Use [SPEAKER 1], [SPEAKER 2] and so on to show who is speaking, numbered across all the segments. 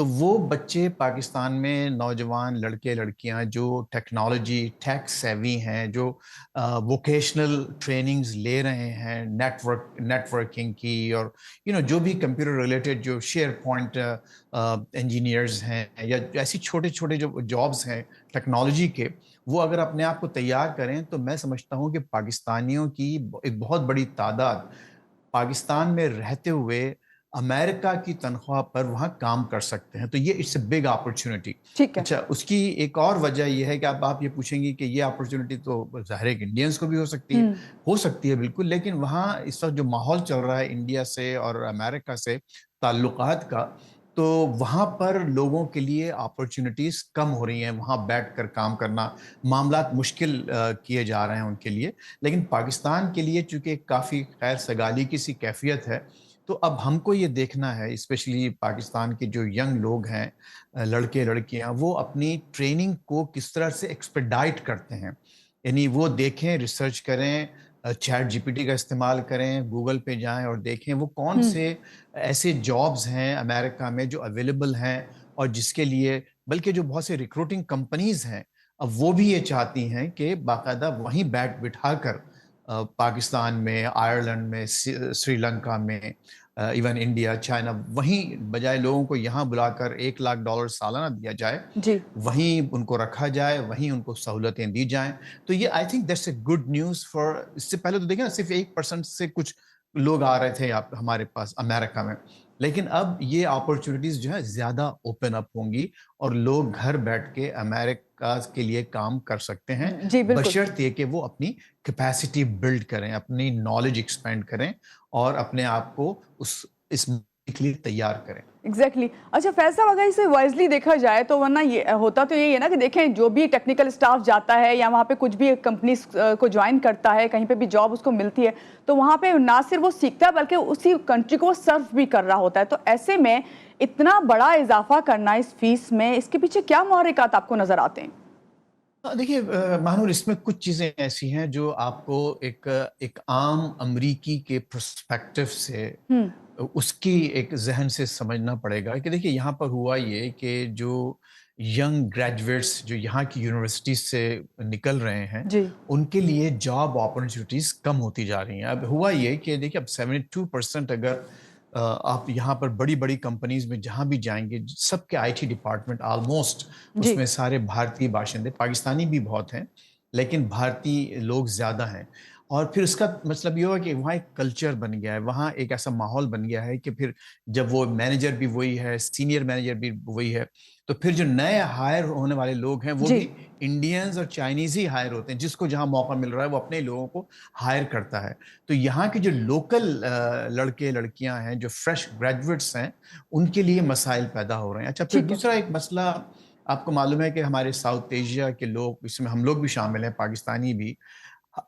[SPEAKER 1] تو وہ بچے پاکستان میں نوجوان لڑکے لڑکیاں جو ٹیکنالوجی ٹیک سیوی ہیں، جو ووکیشنل ٹریننگز لے رہے ہیں نیٹ ورکنگ کی، اور جو بھی کمپیوٹر ریلیٹڈ جو شیئر پوائنٹ انجینئرز ہیں یا ایسی چھوٹے چھوٹے جو جابز ہیں ٹیکنالوجی کے، وہ اگر اپنے آپ کو تیار کریں تو میں سمجھتا ہوں کہ پاکستانیوں کی ایک بہت بڑی تعداد پاکستان میں رہتے ہوئے امریکہ کی تنخواہ پر وہاں کام کر سکتے ہیں. تو یہ اٹس اے بگ اپرچونٹی.
[SPEAKER 2] ٹھیک ہے.
[SPEAKER 1] اچھا، اس کی ایک اور وجہ یہ ہے کہ اب آپ یہ پوچھیں گی کہ یہ اپرچونٹی تو ظاہر ہے کہ انڈینس کو بھی ہو سکتی ہے بالکل، لیکن وہاں اس وقت جو ماحول چل رہا ہے انڈیا سے اور امریکہ سے تعلقات کا، تو وہاں پر لوگوں کے لیے اپرچونٹیز کم ہو رہی ہیں، وہاں بیٹھ کر کام کرنا، معاملات مشکل کیے جا رہے ہیں ان کے لیے. لیکن پاکستان کے لیے چونکہ کافی خیر سگالی کی سی کیفیت ہے، تو اب ہم کو یہ دیکھنا ہے اسپیشلی پاکستان کے جو ینگ لوگ ہیں، لڑکے لڑکیاں، وہ اپنی ٹریننگ کو کس طرح سے ایکسپیڈائٹ کرتے ہیں. یعنی وہ دیکھیں، ریسرچ کریں، چیٹ جی پی ٹی کا استعمال کریں، گوگل پہ جائیں اور دیکھیں وہ کون سے ایسے جابز ہیں امریکہ میں جو اویلیبل ہیں، اور جس کے لیے بلکہ جو بہت سے ریکروٹنگ کمپنیز ہیں اب وہ بھی یہ چاہتی ہیں کہ باقاعدہ وہیں بٹھا کر پاکستان میں، آئرلینڈ میں، سری لنکا میں، ایون انڈیا، چائنا، وہیں بجائے لوگوں کو یہاں بلا کر $1,00,000 سالانہ دیا جائے،
[SPEAKER 2] جی
[SPEAKER 1] وہیں ان کو رکھا جائے، وہیں ان کو سہولتیں دی جائیں. تو یہ I think that's a good news for. اس سے پہلے تو دیکھیں نا، صرف 1% سے کچھ لوگ آ رہے تھے ہمارے پاس امریکہ میں، لیکن اب یہ اپرچونٹیز جو ہے زیادہ اوپن اپ ہوں گی اور لوگ گھر بیٹھ کے امریکہ کے لیے کام کر سکتے ہیں،
[SPEAKER 2] جی بالکل.
[SPEAKER 1] بشرط یہ کہ وہ اپنی کیپیسٹی بلڈ کریں، اپنی نالج ایکسپینڈ کریں اور اپنے آپ کو اس کے لیے تیار کریں.
[SPEAKER 2] ایگزیکٹلی. اچھا فیض صاحب، اگر اسے وائزلی دیکھا جائے تو ورنہ یہ ہوتا تو یہی ہے نا کہ دیکھیں جو بھی ٹیکنیکل اسٹاف جاتا ہے یا وہاں پہ کچھ بھی کمپنیز کو جوائن کرتا ہے، کہیں پہ بھی جاب اس کو ملتی ہے، تو وہاں پہ نہ صرف وہ سیکھتا ہے بلکہ اسی کنٹری کو سرو بھی کر رہا ہوتا ہے. تو ایسے میں اتنا بڑا اضافہ کرنا اس فیس میں، اس کے پیچھے کیا محرکات آپ کو نظر آتے ہیں؟
[SPEAKER 1] دیکھیے مہنور، اس میں کچھ چیزیں ایسی ہیں جو آپ کو ایک عام امریکی کے پرسپیکٹو سے اس کی ایک ذہن سے سمجھنا پڑے گا کہ دیکھیے یہاں پر ہوا یہ کہ جو ینگ گریجویٹس جو یہاں کی یونیورسٹیز سے نکل رہے ہیں،
[SPEAKER 2] جی
[SPEAKER 1] ان کے لیے جاب اپرچونیٹیز کم ہوتی جا رہی ہیں. اب ہوا یہ کہ دیکھیے اب 72% اگر آپ یہاں پر بڑی بڑی کمپنیز میں جہاں بھی جائیں گے، سب کے آئی ٹی ڈپارٹمنٹ آلموسٹ اس
[SPEAKER 2] جی
[SPEAKER 1] میں سارے بھارتی باشندے، پاکستانی بھی بہت ہیں لیکن بھارتی لوگ زیادہ ہیں. اور پھر اس کا مطلب یہ ہوا کہ وہاں ایک کلچر بن گیا ہے، وہاں ایک ایسا ماحول بن گیا ہے کہ پھر جب وہ مینیجر بھی وہی ہے، سینئر مینیجر بھی وہی ہے، تو پھر جو نئے ہائر ہونے والے لوگ ہیں وہ
[SPEAKER 2] جی
[SPEAKER 1] بھی انڈینز اور چائنیز ہی ہائر ہوتے ہیں. جس کو جہاں موقع مل رہا ہے وہ اپنے لوگوں کو ہائر کرتا ہے. تو یہاں کے جو لوکل لڑکے لڑکیاں ہیں جو فریش گریجویٹس ہیں، ان کے لیے مسائل پیدا ہو رہے ہیں. اچھا، پھر
[SPEAKER 2] ٹھیک ہے.
[SPEAKER 1] دوسرا ایک مسئلہ آپ کو معلوم ہے کہ ہمارے ساؤتھ ایشیا کے لوگ، اس میں ہم لوگ بھی شامل ہیں، پاکستانی بھی،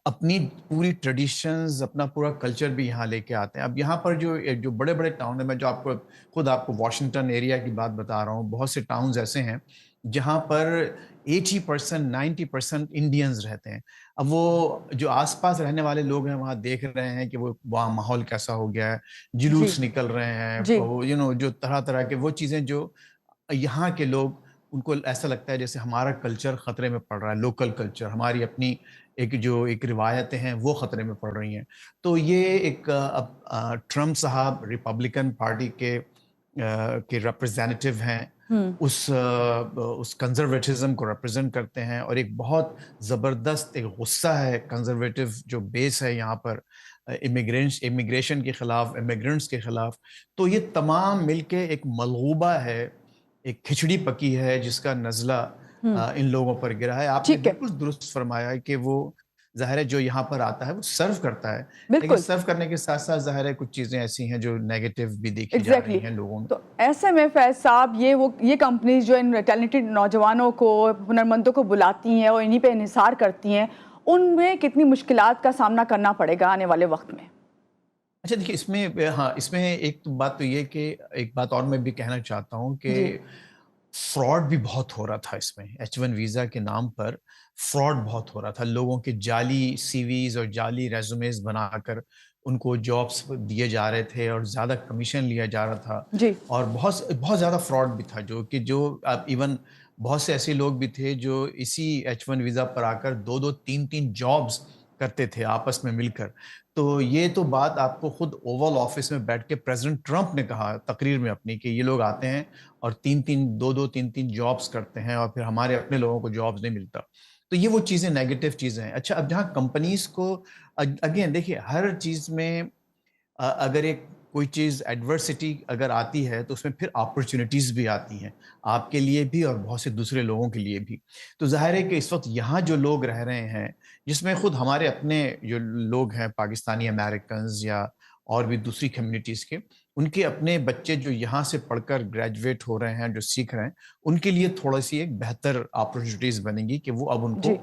[SPEAKER 1] اپنی پوری ٹریڈیشنز، اپنا پورا کلچر بھی یہاں لے کے آتے ہیں. اب یہاں پر جو بڑے بڑے ٹاؤن ہیں، میں جو آپ کو واشنگٹن ایریا کی بات بتا رہا ہوں، بہت سے ٹاؤنز ایسے ہیں جہاں پر 80% 90% انڈینز رہتے ہیں. اب وہ جو آس پاس رہنے والے لوگ ہیں وہاں دیکھ رہے ہیں کہ وہ وہاں ماحول کیسا ہو گیا ہے،
[SPEAKER 2] جی
[SPEAKER 1] جلوس نکل رہے ہیں،
[SPEAKER 2] جی
[SPEAKER 1] وہ جو طرح طرح کے وہ چیزیں جو یہاں کے لوگ، ان کو ایسا لگتا ہے جیسے ہمارا کلچر خطرے میں پڑ رہا ہے، لوکل کلچر، ہماری اپنی ایک روایتیں ہیں وہ خطرے میں پڑ رہی ہیں. تو یہ ایک ٹرمپ صاحب ریپبلکن پارٹی کے ریپرزینٹیو ہیں، اس کنزرویٹزم کو ریپرزینٹ کرتے ہیں، اور ایک بہت زبردست ایک غصہ ہے کنزرویٹو جو بیس ہے یہاں پر امیگریشن کے خلاف، امیگرنٹس کے خلاف. تو یہ تمام مل کے ایک ملغوبہ ہے، ایک کھچڑی پکی ہے جس کا نزلہ ان لوگوں پر گرا ہے. آپ نے
[SPEAKER 2] ٹھیک ہے.
[SPEAKER 1] بالکل درست فرمایا کہ وہ ظاہر ہے جو یہاں پر آتا ہے وہ سرو کرتا ہے، لیکن
[SPEAKER 2] بالکل.
[SPEAKER 1] سرو کرنے کے ساتھ ساتھ ظاہر ہے کچھ چیزیں ایسی ہیں جو نیگیٹو بھی دیکھی جا
[SPEAKER 2] ایگزیکٹلی.
[SPEAKER 1] رہی ہیں لوگوں میں.
[SPEAKER 2] تو ایسے میں فیض صاحب یہ کمپنیز جو ان ٹیلنٹڈ نوجوانوں کو، ہنرمندوں کو بلاتی ہیں اور انہی پہ انحصار کرتی ہیں، ان میں کتنی مشکلات کا سامنا کرنا پڑے گا آنے والے وقت میں؟
[SPEAKER 1] اچھا دیکھیے، اس میں ایک بات تو یہ کہ ایک بات اور میں بھی کہنا چاہتا ہوں کہ
[SPEAKER 2] جی
[SPEAKER 1] فراڈ بھی بہت ہو رہا تھا. اس میں H1 ویزا کے نام پر فراڈ بہت ہو رہا تھا. لوگوں کے جعلی سی ویز اور جعلی ریزومیز بنا کر ان کو جابس دیے جا رہے تھے اور زیادہ کمیشن لیا جا رہا تھا
[SPEAKER 2] جی
[SPEAKER 1] اور بہت زیادہ فراڈ بھی تھا جو ایون بہت سے ایسے لوگ بھی تھے جو اسی H1 ویزا پر آ کر 2-3 جابس کرتے تھے آپس میں مل کر. تو یہ تو بات آپ کو خود اوول آفس میں بیٹھ کے پریزیڈنٹ ٹرمپ نے کہا تقریر میں اپنی کہ یہ لوگ آتے ہیں اور 2-3 جابس کرتے ہیں اور پھر ہمارے اپنے لوگوں کو جابس نہیں ملتا. تو یہ وہ چیزیں نیگیٹو چیزیں ہیں. اچھا اب جہاں کمپنیز کو اگین دیکھیے ہر چیز میں اگر ایک کوئی چیز ایڈورسٹی اگر آتی ہے تو اس میں پھر اپرچونٹیز بھی آتی ہیں آپ کے لیے بھی اور بہت سے دوسرے لوگوں کے لیے بھی. تو ظاہر ہے کہ اس وقت یہاں جو لوگ رہ رہے ہیں جس میں خود ہمارے اپنے جو لوگ ہیں پاکستانی امریکنز یا اور بھی دوسری کمیونٹیز کے ان کے اپنے بچے جو یہاں سے پڑھ کر گریجویٹ ہو رہے ہیں جو سیکھ رہے ہیں ان کے لیے تھوڑا سی ایک بہتر اپرچونٹیز بنے گی کہ وہ اب ان کو
[SPEAKER 2] جی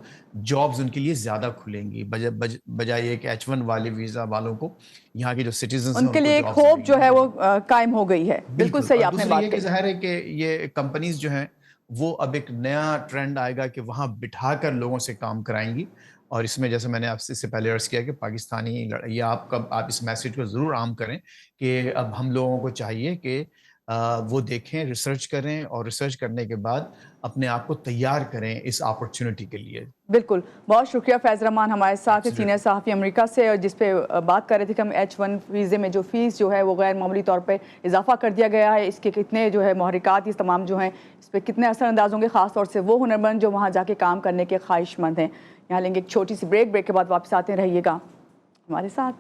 [SPEAKER 1] جابز ان کے لیے زیادہ کھلیں گی بجائے یہ کہ H1 والے ویزا والوں کو یہاں کے جو سٹیزنز
[SPEAKER 2] ان
[SPEAKER 1] ہیں
[SPEAKER 2] کے
[SPEAKER 1] ان کو
[SPEAKER 2] لیے ایک
[SPEAKER 1] جابز
[SPEAKER 2] ہوپ
[SPEAKER 1] ملیں
[SPEAKER 2] جو ہے
[SPEAKER 1] گی.
[SPEAKER 2] وہ قائم ہو گئی ہے. بالکل
[SPEAKER 1] بالکل.
[SPEAKER 2] صحیح
[SPEAKER 1] اور
[SPEAKER 2] آپ نے
[SPEAKER 1] دوسری
[SPEAKER 2] بات
[SPEAKER 1] یہ کہ
[SPEAKER 2] کہی.
[SPEAKER 1] ظاہر ہے کہ یہ کمپنیز جو ہیں وہ اب ایک نیا ٹرینڈ آئے گا کہ وہاں بٹھا کر لوگوں سے کام کرائیں گی. اور اس میں جیسے میں نے آپ سے اس سے پہلے عرض کیا کہ پاکستانی یا آپ اس میسیج کو ضرور عام کریں کہ اب ہم لوگوں کو چاہیے کہ وہ دیکھیں ریسرچ کریں اور ریسرچ کرنے کے بعد اپنے آپ کو تیار کریں اس اپرچونٹی کے لیے.
[SPEAKER 2] بالکل بہت شکریہ فیض رحمان ہمارے ساتھ سینئر
[SPEAKER 1] Absolutely.
[SPEAKER 2] صحافی امریکہ سے اور جس پہ بات کر رہے تھے کہ ہم H1 ویزے میں جو فیس جو ہے وہ غیر معمولی طور پہ اضافہ کر دیا گیا ہے. اس کے کتنے جو ہے محرکات یہ تمام جو ہیں اس پہ کتنے اثر انداز ہوں گے خاص طور سے وہ ہنرمند جو وہاں جا کے کام کرنے کے خواہش مند ہیں. یہاں لیں گے ایک چھوٹی سی بریک کے بعد واپس آتے رہیے گا ہمارے ساتھ.